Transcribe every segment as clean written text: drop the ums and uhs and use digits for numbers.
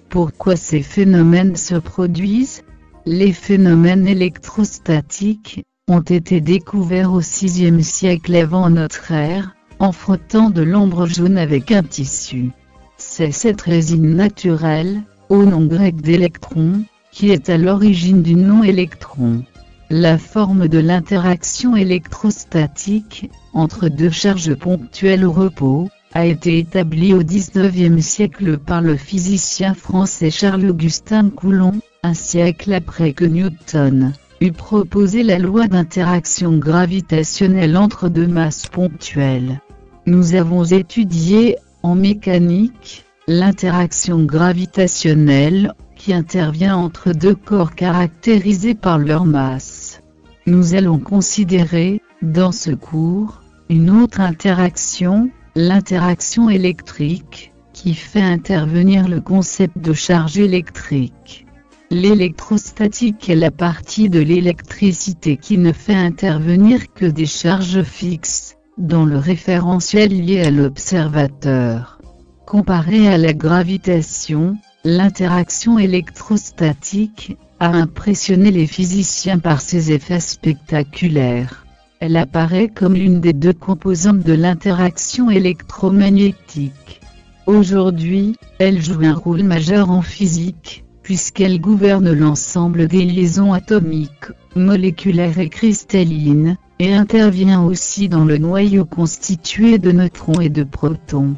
Pourquoi ces phénomènes se produisent? Les phénomènes électrostatiques ont été découverts au VIe siècle avant notre ère, en frottant de l'ombre jaune avec un tissu. C'est cette résine naturelle, au nom grec d'électron, qui est à l'origine du nom électron. La forme de l'interaction électrostatique, entre deux charges ponctuelles au repos, a été établie au XIXe siècle par le physicien français Charles-Augustin Coulomb, un siècle après que Newton eut proposé la loi d'interaction gravitationnelle entre deux masses ponctuelles. Nous avons étudié, en mécanique, l'interaction gravitationnelle, qui intervient entre deux corps caractérisés par leur masse. Nous allons considérer, dans ce cours, une autre interaction, l'interaction électrique, qui fait intervenir le concept de charge électrique. L'électrostatique est la partie de l'électricité qui ne fait intervenir que des charges fixes, dans le référentiel lié à l'observateur. Comparée à la gravitation, l'interaction électrostatique a impressionné les physiciens par ses effets spectaculaires. Elle apparaît comme l'une des deux composantes de l'interaction électromagnétique. Aujourd'hui, elle joue un rôle majeur en physique, puisqu'elle gouverne l'ensemble des liaisons atomiques, moléculaires et cristallines, et intervient aussi dans le noyau constitué de neutrons et de protons.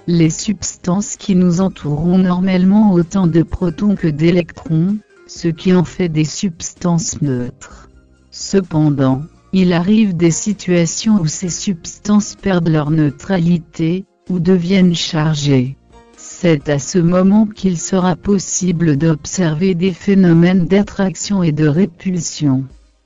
Les substances qui nous entourent ont normalement autant de protons que d'électrons, ce qui en fait des substances neutres. Cependant, il arrive des situations où ces substances perdent leur neutralité, ou deviennent chargées. C'est à ce moment qu'il sera possible d'observer des phénomènes d'attraction et de répulsion.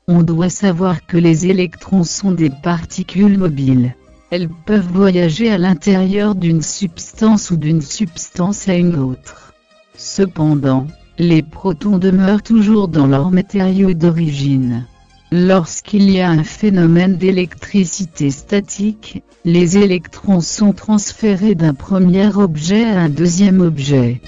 On doit savoir que les électrons sont des particules mobiles. Elles peuvent voyager à l'intérieur d'une substance ou d'une substance à une autre. Cependant, les protons demeurent toujours dans leur matériau d'origine. Lorsqu'il y a un phénomène d'électricité statique, les électrons sont transférés d'un premier objet à un deuxième objet.